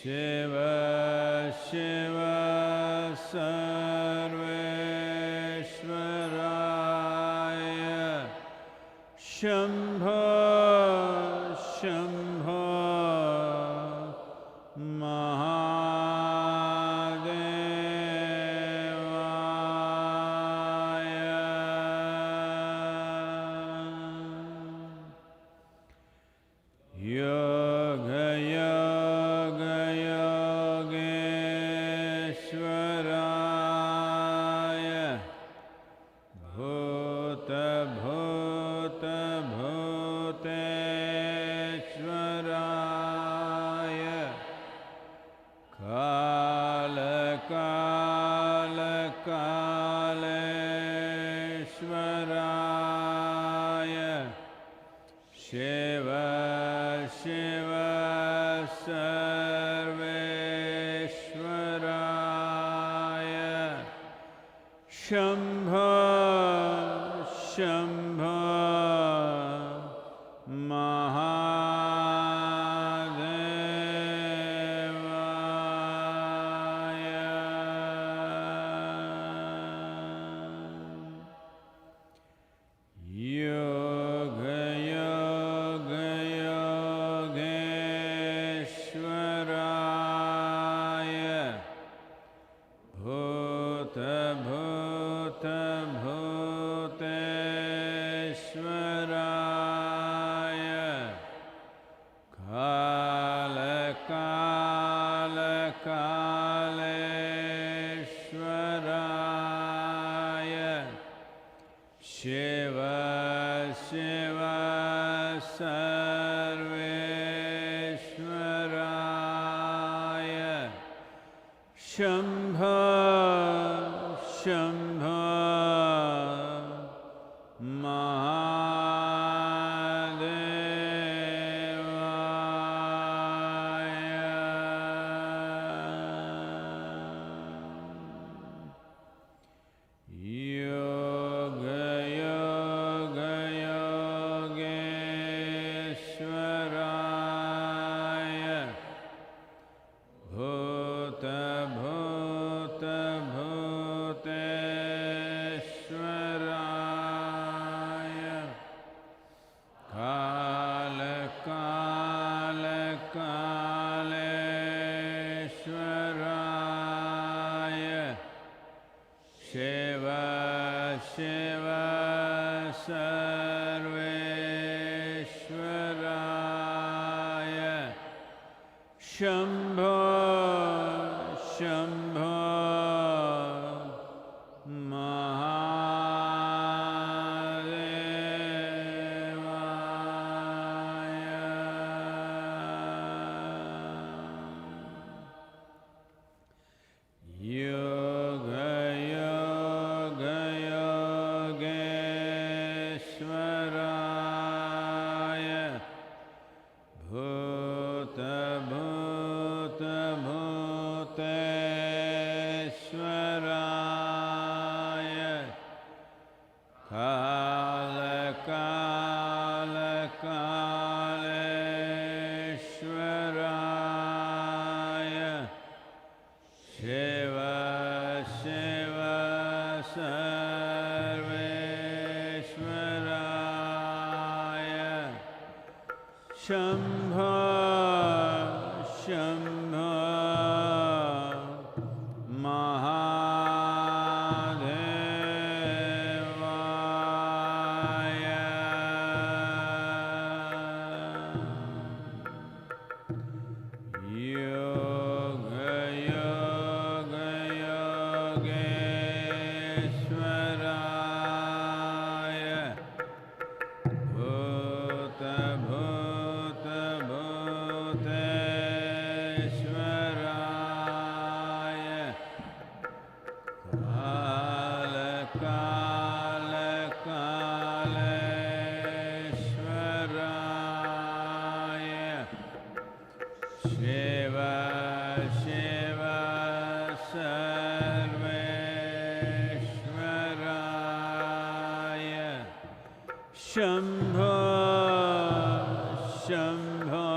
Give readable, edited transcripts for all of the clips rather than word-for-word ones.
Shiva Shiva Sarveshwaraya Shambho Shambho Yoga Yoga Yogeshwaraya Bhuta Bhuta Bhuteshwaraya Kala Kala Kaleshwaraya Shiva Shiva Sarveshwaraya Shambho Shambho Yoga Yoga Yogeshwaraya Bhuta Bhuta Bhuteshwaraya Kala Kala Kaleshwaraya Shiva Shiva Sarveshwaraya Shambho Shambho Yoga Yoga Yogeshwaraya Bhuta Bhuta Bhuteshwaraya Kala Kala Kaleshwaraya Shiva Shiva Sarveshwaraya Shambho Shambho Yoga Yoga Yogeshwaraya Bhuta Bhuta Bhuteshwaraya Kala Kala Kaleshwaraya Shiva Shiva Sarveshwaraya Shambho Shambho Yoga Yoga Yogeshwaraya Bhuta Bhuta Bhuteshwaraya Kala Kala Kaleshwaraya Shiva Shiva Sarveshwaraya Shambho Shambho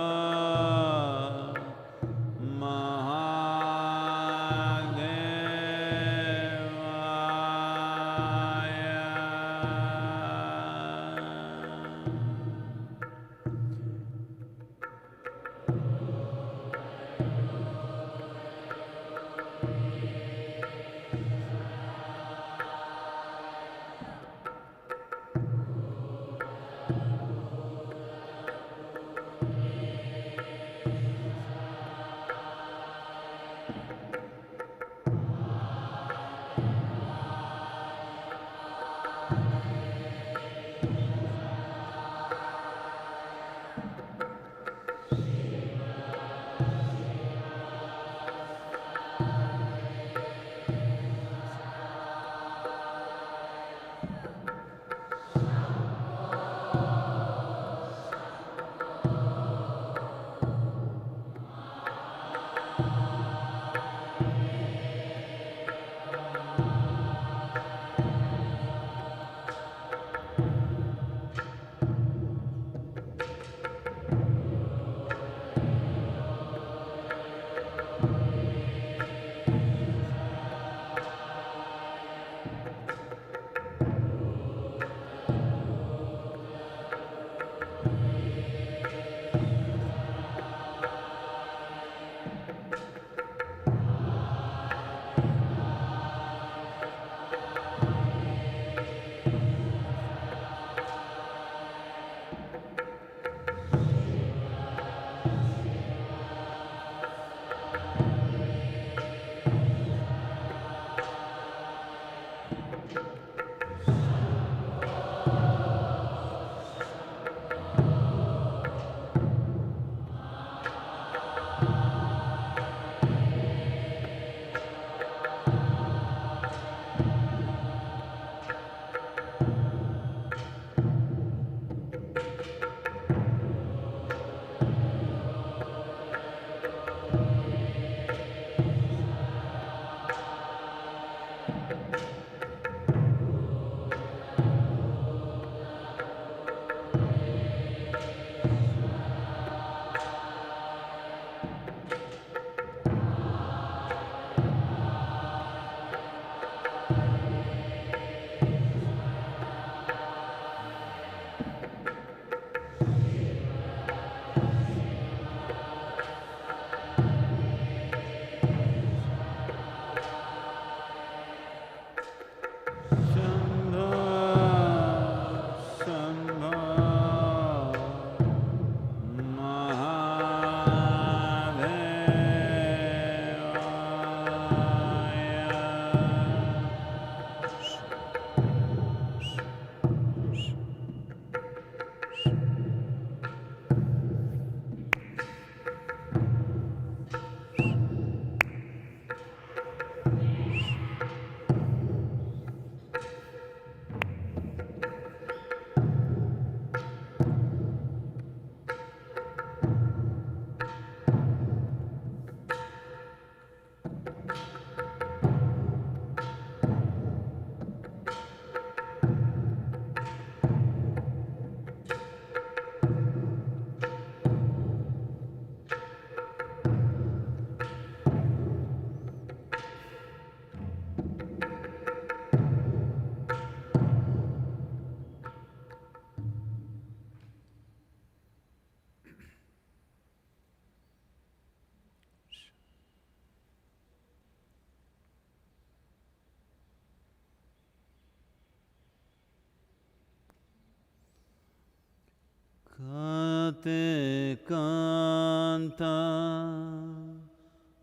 Kate kanta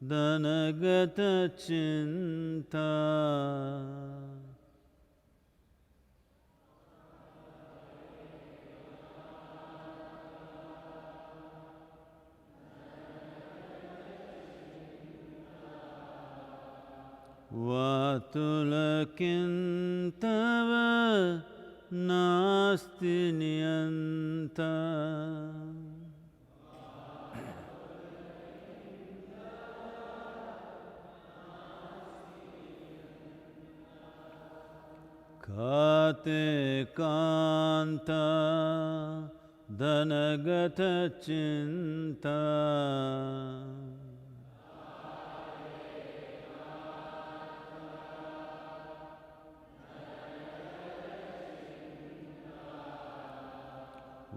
danagata chinta vatulakintava nasti niyanta Kate kanta danagata chinta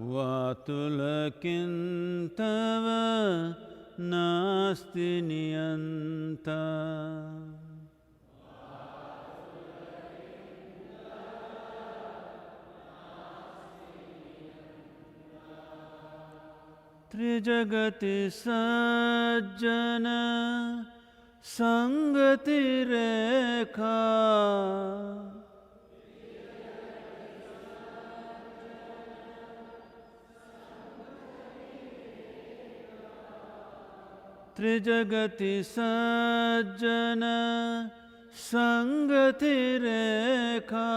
vatulakintava nasti niyanta. Trijagati sajjana sangati rekha. Trijagati sajjana sangati rekha.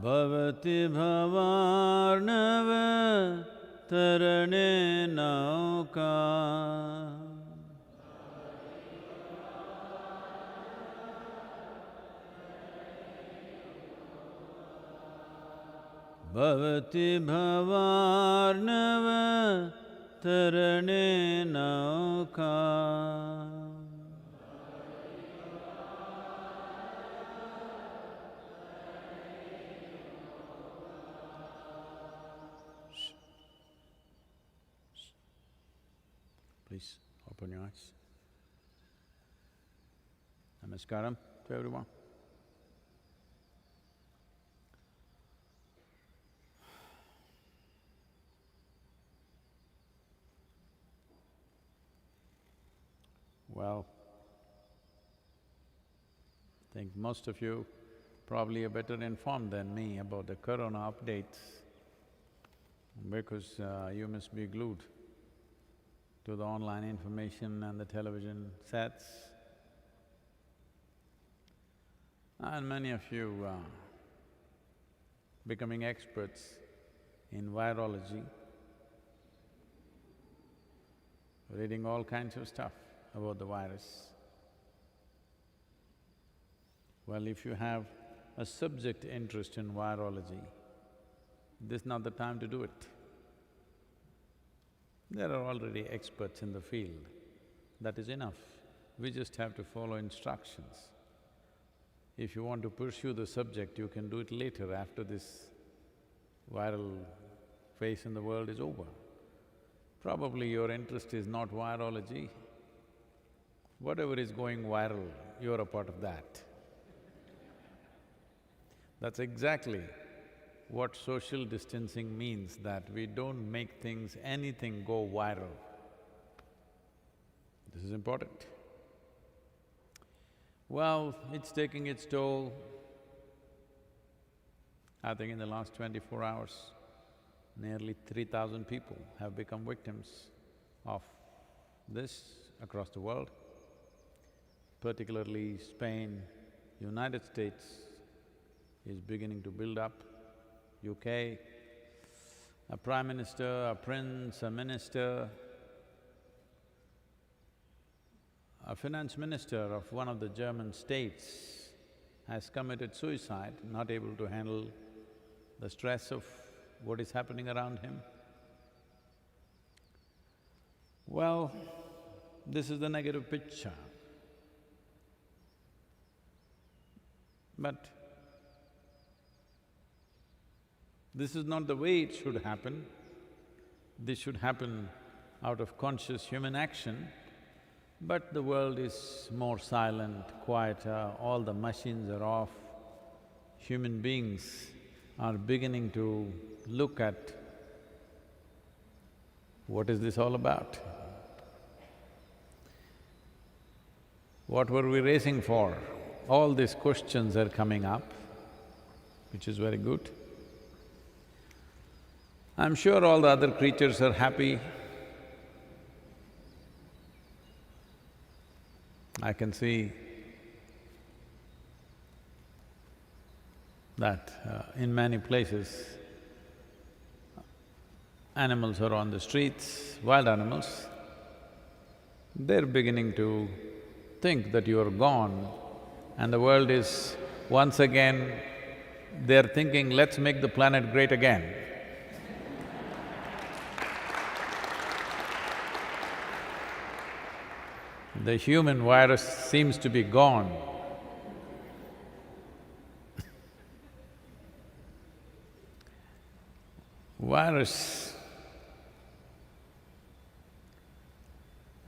Bhavati bhavarnava tarane nauka. Bhavati bhavarnava tarane nauka. Please open your eyes. Namaskaram to everyone. Well, I think most of you probably are better informed than me about the corona updates because you must be glued to the online information and the television sets. And many of you are becoming experts in virology, reading all kinds of stuff about the virus. Well, if you have a subject interest in virology, this is not the time to do it. There are already experts in the field, that is enough. We just have to follow instructions. If you want to pursue the subject, you can do it later after this viral phase in the world is over. Probably your interest is not virology. Whatever is going viral, you're a part of that. That's exactly what social distancing means, that we don't make things, anything go viral. This is important. Well, it's taking its toll. I think in the last 24 hours, nearly 3,000 people have become victims of this across the world, particularly Spain, United States is beginning to build up, UK, a prime minister, a prince, a minister, a finance minister of one of the German states has committed suicide, not able to handle the stress of what is happening around him. Well, this is the negative picture. But this is not the way it should happen. This should happen out of conscious human action, but the world is more silent, quieter, all the machines are off. Human beings are beginning to look at what is this all about? What were we racing for? All these questions are coming up, which is very good. I'm sure all the other creatures are happy. I can see that in many places, animals are on the streets, wild animals. They're beginning to think that you're gone and the world is once again, they're thinking, let's make the planet great again. The human virus seems to be gone. Virus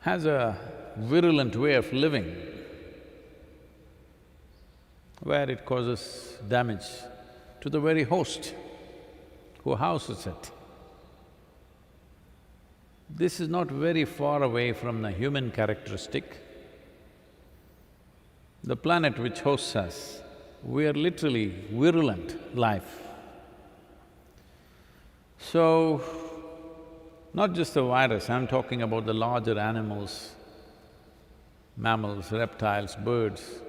has a virulent way of living where it causes damage to the very host who houses it. This is not very far away from the human characteristic. The planet which hosts us, we are literally virulent life. So, not just the virus, I'm talking about the larger animals, mammals, reptiles, birds,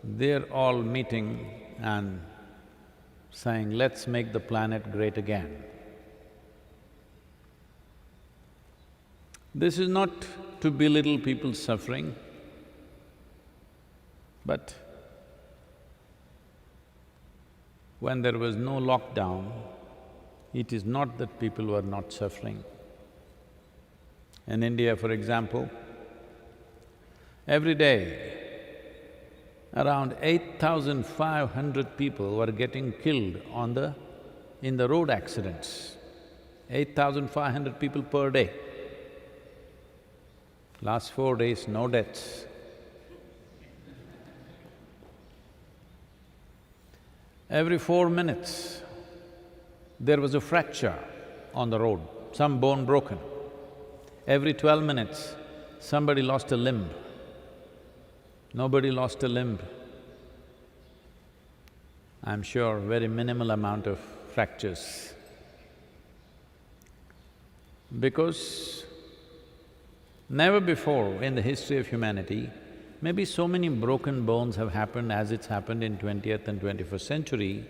they're all meeting and saying, let's make the planet great again. This is not to belittle people's suffering, but when there was no lockdown, it is not that people were not suffering. In India, for example, every day, around 8,500 people were getting killed in the road accidents. 8,500 people per day. Last 4 days, no deaths. Every 4 minutes, there was a fracture on the road, some bone broken. Every 12 minutes, somebody lost a limb. Nobody lost a limb. I'm sure very minimal amount of fractures. Because never before in the history of humanity, maybe so many broken bones have happened as it's happened in 20th and 21st century,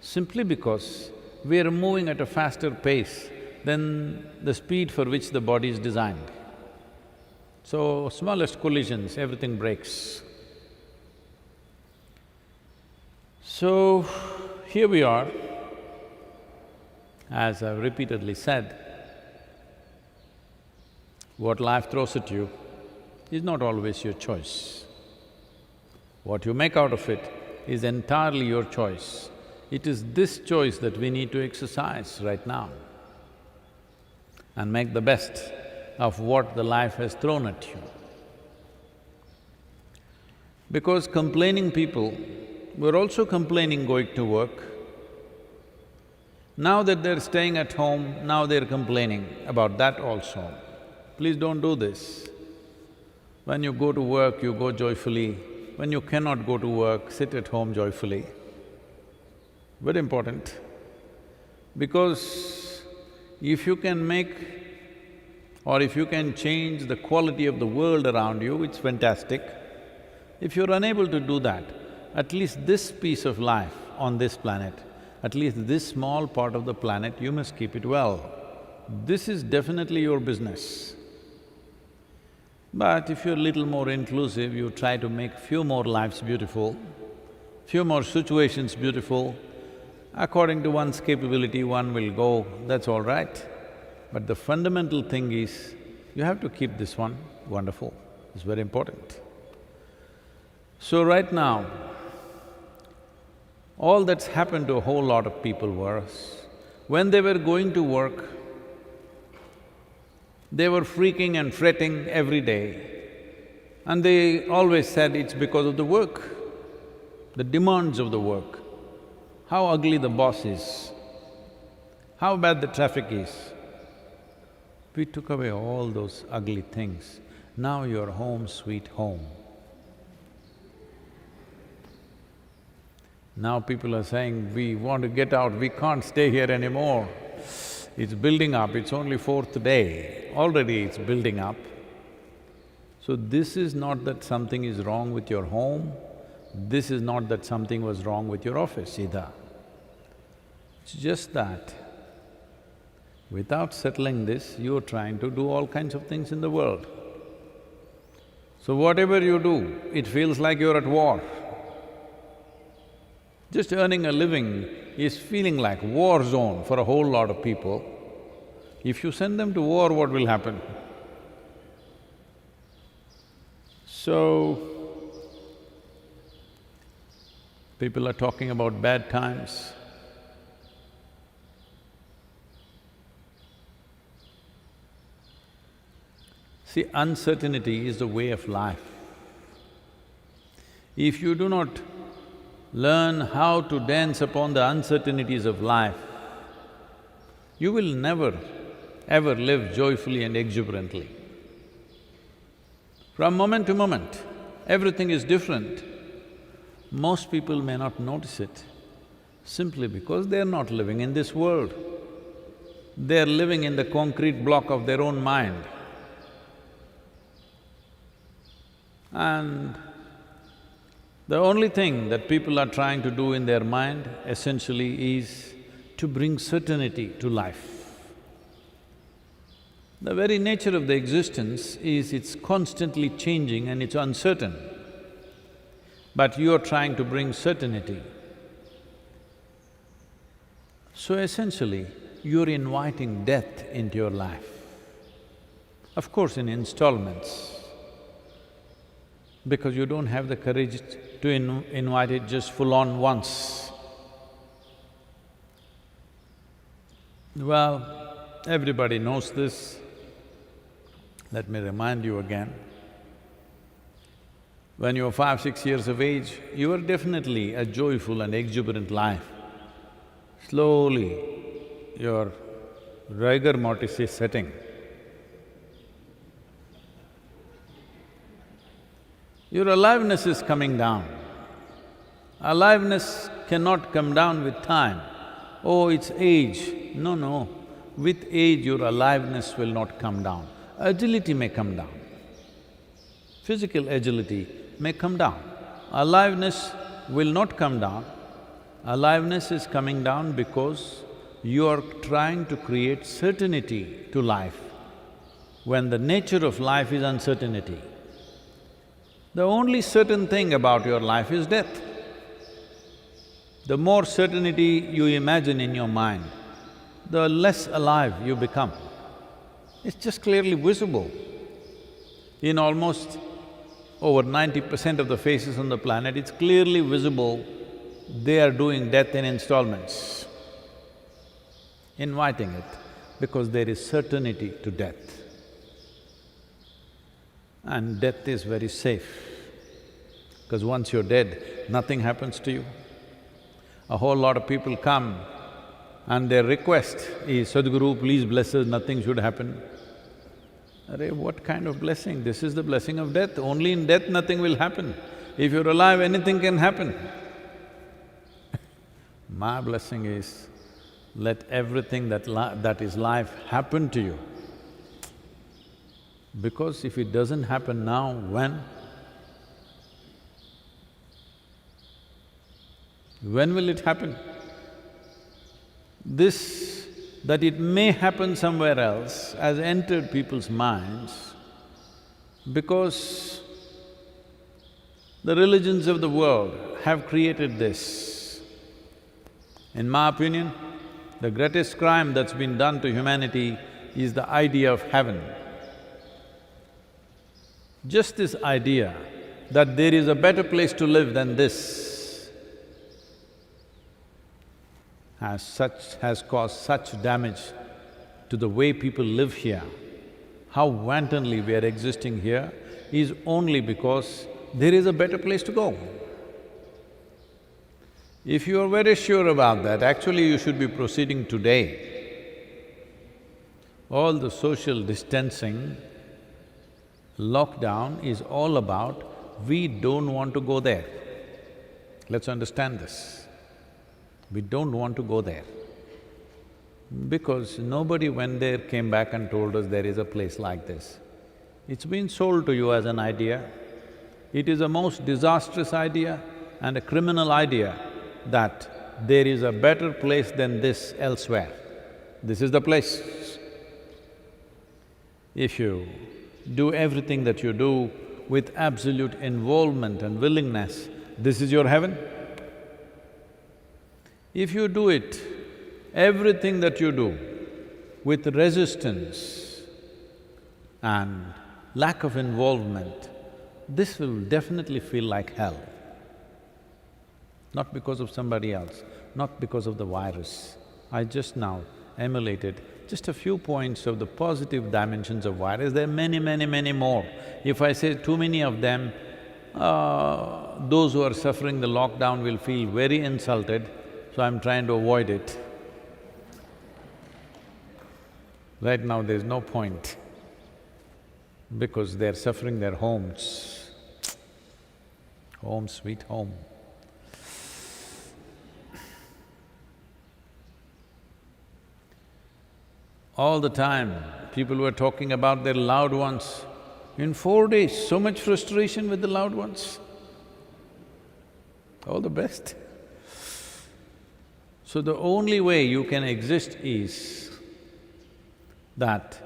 simply because we are moving at a faster pace than the speed for which the body is designed. So, smallest collisions, everything breaks. So, here we are. As I've repeatedly said, what life throws at you is not always your choice. What you make out of it is entirely your choice. It is this choice that we need to exercise right now and make the best of what the life has thrown at you. Because complaining people were also complaining going to work. Now that they're staying at home, now they're complaining about that also. Please don't do this. When you go to work, you go joyfully. When you cannot go to work, sit at home joyfully. Very important. Because if you can make or if you can change the quality of the world around you, it's fantastic. If you're unable to do that, at least this piece of life on this planet, at least this small part of the planet, you must keep it well. This is definitely your business. But if you're a little more inclusive, you try to make few more lives beautiful, few more situations beautiful, according to one's capability, one will go, that's all right. But the fundamental thing is, you have to keep this one wonderful, it's very important. So right now, all that's happened to a whole lot of people was, when they were going to work, they were freaking and fretting every day. And they always said it's because of the work, the demands of the work, how ugly the boss is, how bad the traffic is. We took away all those ugly things. Now you're home sweet home. Now people are saying, we want to get out, we can't stay here anymore. It's building up, it's only 4th day, already it's building up. So this is not that something is wrong with your home, this is not that something was wrong with your office either. It's just that without settling this, you're trying to do all kinds of things in the world. So whatever you do, it feels like you're at war. Just earning a living is feeling like war zone for a whole lot of people. If you send them to war, what will happen? So, people are talking about bad times. See, uncertainty is the way of life. If you do not learn how to dance upon the uncertainties of life, you will never ever live joyfully and exuberantly. From moment to moment, everything is different. Most people may not notice it simply because they're not living in this world. They're living in the concrete block of their own mind. And the only thing that people are trying to do in their mind essentially is to bring certainty to life. The very nature of the existence is it's constantly changing and it's uncertain. But you are trying to bring certainty. So essentially, you're inviting death into your life. Of course, in installments, because you don't have the courage to invite it just full-on once. Well, everybody knows this. Let me remind you again. When you were 5, 6 years of age, you were definitely a joyful and exuberant life. Slowly, your rigor mortis is setting. Your aliveness is coming down. Aliveness cannot come down with time. Oh, it's age. No, no. With age, your aliveness will not come down. Agility may come down. Physical agility may come down. Aliveness will not come down. Aliveness is coming down because you are trying to create certainty to life, when the nature of life is uncertainty. The only certain thing about your life is death. The more certainty you imagine in your mind, the less alive you become. It's just clearly visible. In almost over 90% of the faces on the planet, it's clearly visible they are doing death in installments, inviting it because there is certainty to death. And death is very safe, because once you're dead, nothing happens to you. A whole lot of people come and their request is, Sadhguru, please bless us, nothing should happen. Arey, what kind of blessing? This is the blessing of death. Only in death nothing will happen. If you're alive, anything can happen. My blessing is, let everything that is life happen to you. Because if it doesn't happen now, when? When will it happen? This, that it may happen somewhere else, has entered people's minds because the religions of the world have created this. In my opinion, the greatest crime that's been done to humanity is the idea of heaven. Just this idea that there is a better place to live than this has caused such damage to the way people live here. How wantonly we are existing here is only because there is a better place to go. If you are very sure about that, actually you should be proceeding today. All the social distancing, lockdown is all about, we don't want to go there. Let's understand this. We don't want to go there. Because nobody went there, came back and told us there is a place like this. It's been sold to you as an idea. It is a most disastrous idea and a criminal idea that there is a better place than this elsewhere. This is the place. If you do everything that you do with absolute involvement and willingness, this is your heaven. If you do it, everything that you do with resistance and lack of involvement, this will definitely feel like hell. Not because of somebody else, not because of the virus. I just now emulated just a few points of the positive dimensions of virus. There are many, many, many more. If I say too many of them, those who are suffering the lockdown will feel very insulted, so I'm trying to avoid it. Right now there's no point, because they're suffering their homes. Home sweet home. All the time, people were talking about their loved ones. In 4 days, so much frustration with the loved ones. All the best. So the only way you can exist is that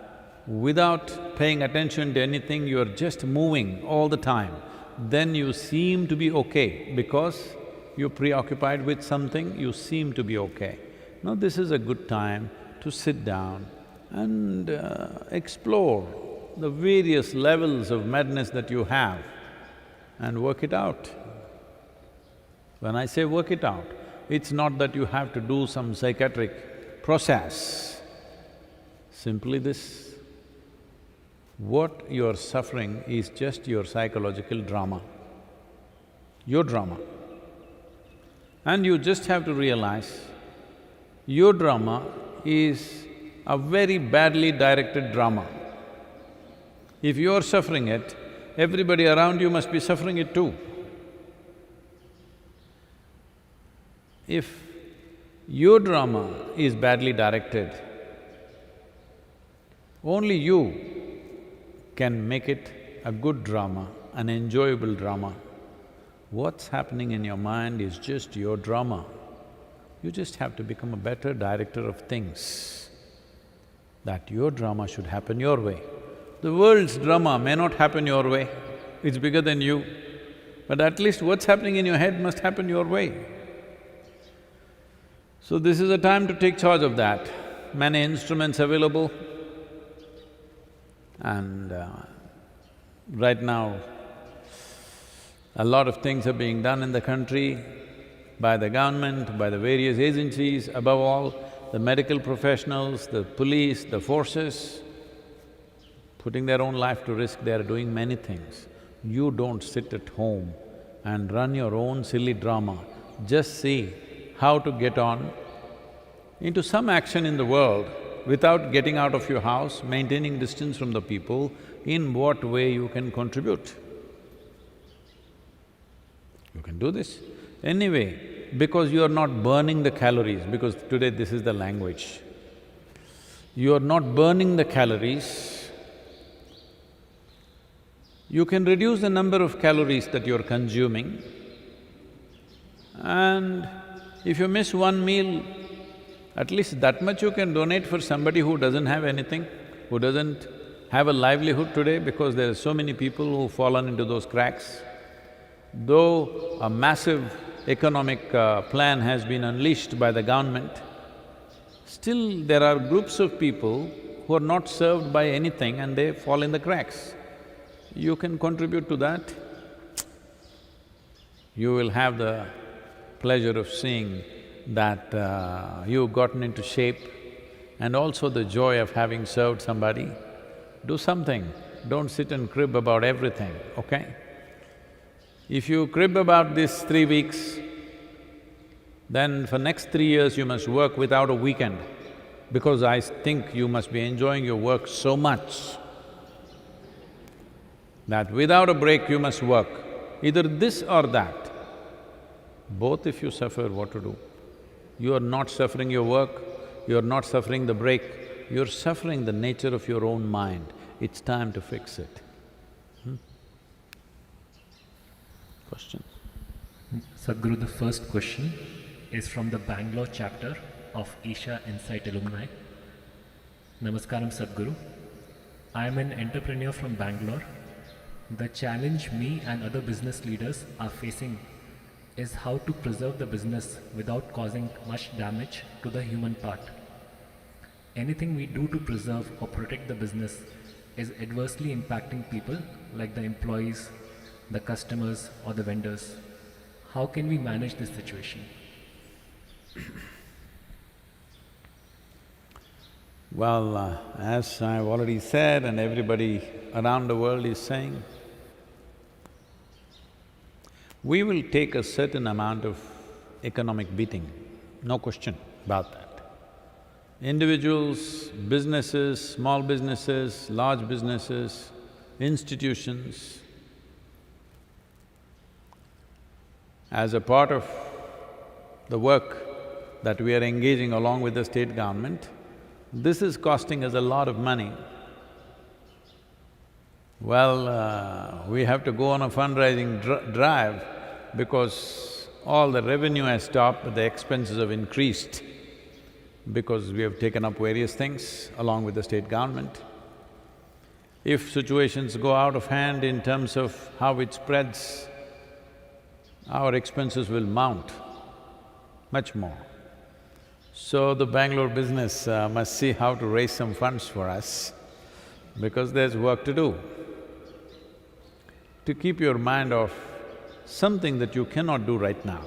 without paying attention to anything, you're just moving all the time. Then you seem to be okay because you're preoccupied with something, you seem to be okay. Now this is a good time to sit down and explore the various levels of madness that you have and work it out. When I say work it out, it's not that you have to do some psychiatric process. Simply this, what you're suffering is just your psychological drama, your drama. And you just have to realize, your drama is a very badly directed drama. If you're suffering it, everybody around you must be suffering it too. If your drama is badly directed, only you can make it a good drama, an enjoyable drama. What's happening in your mind is just your drama. You just have to become a better director of things, that your drama should happen your way. The world's drama may not happen your way, it's bigger than you, but at least what's happening in your head must happen your way. So this is a time to take charge of that. Many instruments available, and right now, a lot of things are being done in the country by the government, by the various agencies, above all, the medical professionals, the police, the forces, putting their own life to risk, they are doing many things. You don't sit at home and run your own silly drama. Just see how to get on into some action in the world without getting out of your house, maintaining distance from the people, in what way you can contribute. You can do this. Anyway, because you are not burning the calories, because today this is the language. You are not burning the calories, you can reduce the number of calories that you're consuming, and if you miss one meal, at least that much you can donate for somebody who doesn't have anything, who doesn't have a livelihood today, because there are so many people who've fallen into those cracks. Though a massive economic plan has been unleashed by the government, still there are groups of people who are not served by anything and they fall in the cracks. You can contribute to that. You will have the pleasure of seeing that you've gotten into shape, and also the joy of having served somebody. Do something, don't sit and crib about everything, okay? If you crib about this 3 weeks, then for next 3 years you must work without a weekend, because I think you must be enjoying your work so much that without a break you must work, either this or that. Both if you suffer, what to do? You are not suffering your work, you are not suffering the break, you're suffering the nature of your own mind. It's time to fix it. Question? Sadhguru, the first question is from the Bangalore chapter of Isha Insight Alumni. Namaskaram Sadhguru. I am an entrepreneur from Bangalore. The challenge me and other business leaders are facing is how to preserve the business without causing much damage to the human part. Anything we do to preserve or protect the business is adversely impacting people like the employees, the customers or the vendors? How can we manage this situation? Well, as I've already said and everybody around the world is saying, we will take a certain amount of economic beating, no question about that. Individuals, businesses, small businesses, large businesses, institutions, as a part of the work that we are engaging along with the state government, this is costing us a lot of money. Well, we have to go on a fundraising drive because all the revenue has stopped, but the expenses have increased because we have taken up various things along with the state government. If situations go out of hand in terms of how it spreads, our expenses will mount much more. So the Bangalore business must see how to raise some funds for us because there's work to do. To keep your mind off something that you cannot do right now.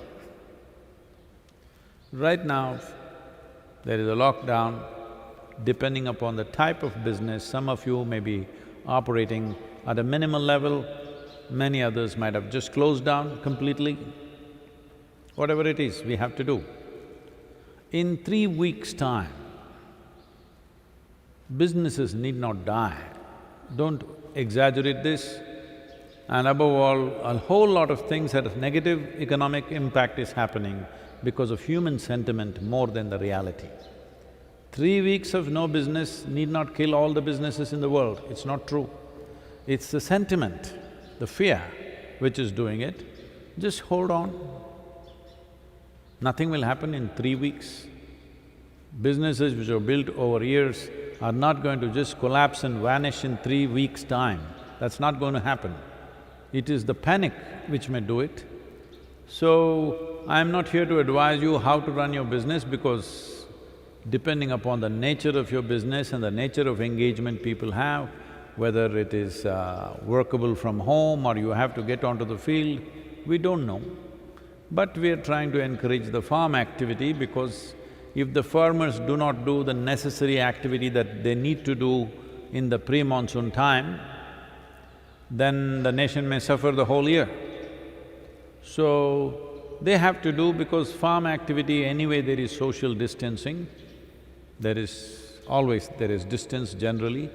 Right now, there is a lockdown. Depending upon the type of business, some of you may be operating at a minimal level, many others might have just closed down completely. Whatever it is, we have to do. In 3 weeks' time, businesses need not die. Don't exaggerate this. And above all, a whole lot of things that negative economic impact is happening because of human sentiment more than the reality. 3 weeks of no business need not kill all the businesses in the world, it's not true. It's the sentiment, the fear which is doing it. Just hold on. Nothing will happen in 3 weeks. Businesses which are built over years are not going to just collapse and vanish in 3 weeks' time. That's not going to happen. It is the panic which may do it. So, I'm not here to advise you how to run your business because depending upon the nature of your business and the nature of engagement people have, whether it is workable from home or you have to get onto the field, we don't know. But we are trying to encourage the farm activity because if the farmers do not do the necessary activity that they need to do in the pre-monsoon time, then the nation may suffer the whole year. So, they have to do because farm activity anyway there is social distancing, there is distance generally,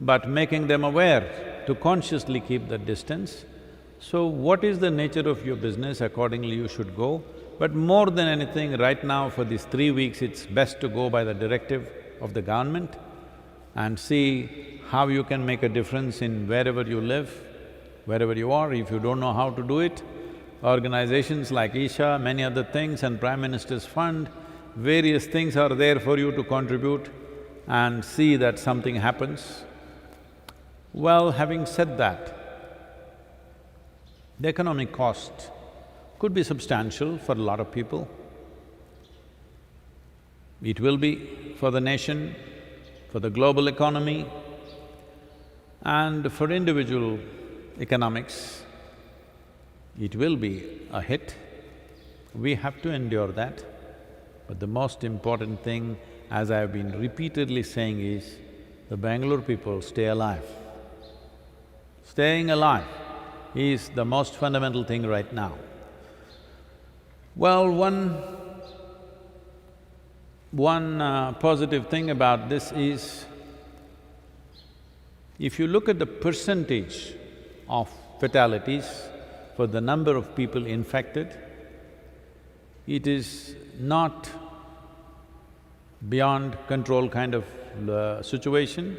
but making them aware to consciously keep that distance. So, what is the nature of your business, accordingly you should go. But more than anything, right now for these 3 weeks, it's best to go by the directive of the government and see how you can make a difference in wherever you live, wherever you are. If you don't know how to do it, organizations like Isha, many other things and Prime Minister's Fund, various things are there for you to contribute and see that something happens. Well, having said that, the economic cost could be substantial for a lot of people. It will be for the nation, for the global economy, and for individual economics, it will be a hit. We have to endure that. But the most important thing, as I have been repeatedly saying, is the Bangalore people stay alive. Staying alive is the most fundamental thing right now. Well, one positive thing about this is, if you look at the percentage of fatalities for the number of people infected, it is not beyond control kind of situation.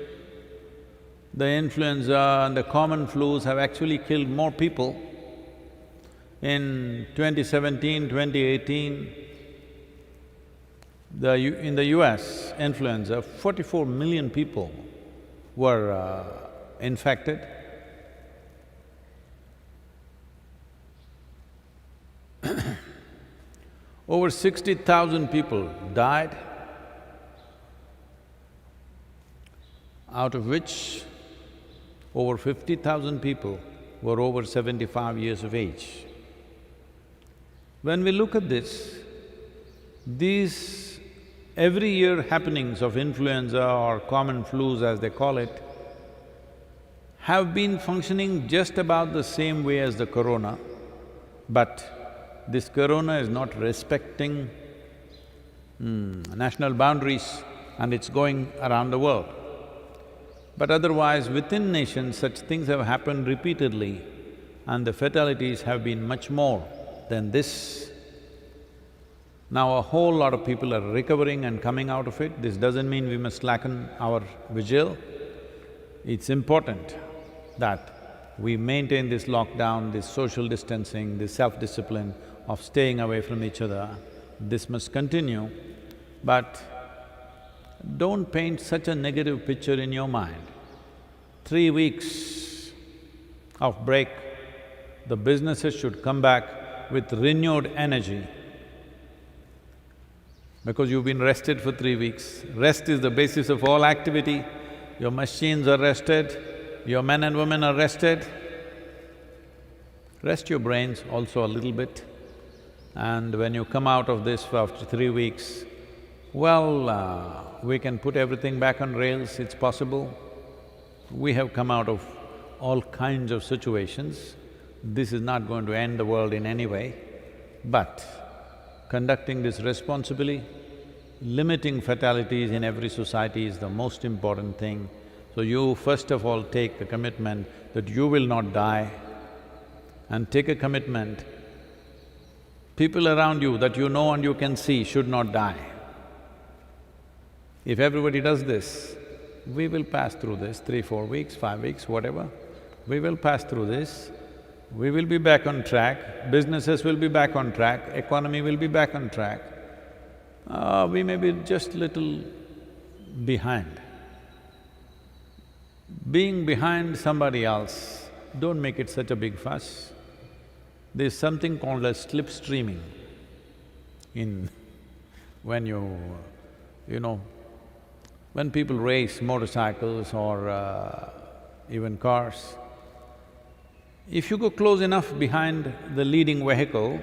The influenza and the common flus have actually killed more people. In 2017, 2018, in the US, influenza, 44 million people were infected. Over 60,000 people died, out of which over 50,000 people were over 75 years of age. When we look at this, these every year happenings of influenza or common flus as they call it, have been functioning just about the same way as the corona, but this corona is not respecting national boundaries and it's going around the world. But otherwise, within nations, such things have happened repeatedly and the fatalities have been much more than this. Now a whole lot of people are recovering and coming out of it. This doesn't mean we must slacken our vigil. It's important that we maintain this lockdown, this social distancing, this self-discipline of staying away from each other. This must continue, but don't paint such a negative picture in your mind. 3 weeks of break, the businesses should come back with renewed energy because you've been rested for 3 weeks. Rest is the basis of all activity. Your machines are rested, your men and women are rested. Rest your brains also a little bit. And when you come out of this after 3 weeks, well, we can put everything back on rails, it's possible. We have come out of all kinds of situations. This is not going to end the world in any way, but conducting this responsibly, limiting fatalities in every society is the most important thing. So you first of all take a commitment that you will not die, and take a commitment, people around you that you know and you can see should not die. If everybody does this, we will pass through this 3-4 weeks, 5 weeks, whatever. We will pass through this, we will be back on track, businesses will be back on track, economy will be back on track. We may be just little behind. Being behind somebody else, don't make it such a big fuss. There's something called as slipstreaming in… when you know, when people race motorcycles or even cars, if you go close enough behind the leading vehicle,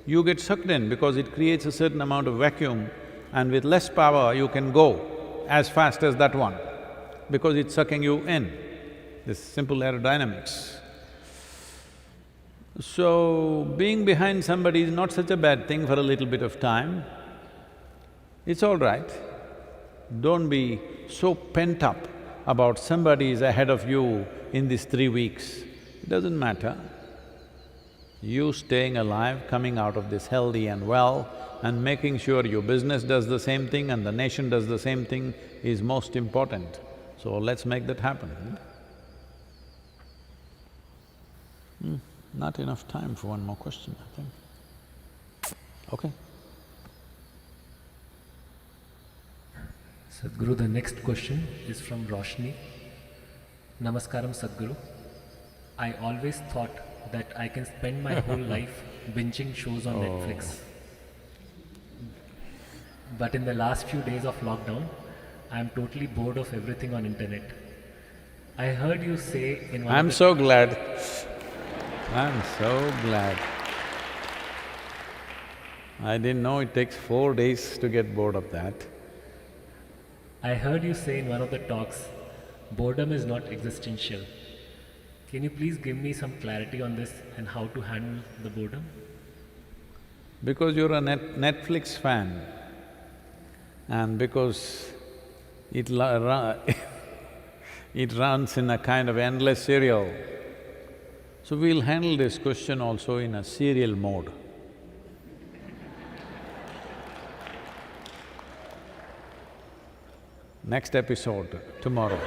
you get sucked in because it creates a certain amount of vacuum, and with less power you can go as fast as that one because it's sucking you in. This simple aerodynamics. So, being behind somebody is not such a bad thing for a little bit of time. It's all right. Don't be so pent up about somebody is ahead of you in these 3 weeks. It doesn't matter. You staying alive, coming out of this healthy and well, and making sure your business does the same thing and the nation does the same thing is most important. So let's make that happen. Not enough time for one more question, I think. Okay. Sadhguru, the next question is from Roshni. Namaskaram, Sadhguru. I always thought that I can spend my whole life binging shows on Netflix. But in the last few days of lockdown, I am totally bored of everything on internet. I heard you say in one I'm so glad. I'm so glad. I didn't know it takes 4 days to get bored of that. I heard you say in one of the talks, boredom is not existential. Can you please give me some clarity on this and how to handle the boredom? Because you're a Netflix fan and because it runs in a kind of endless serial, so we'll handle this question also in a serial mode. Next episode, tomorrow.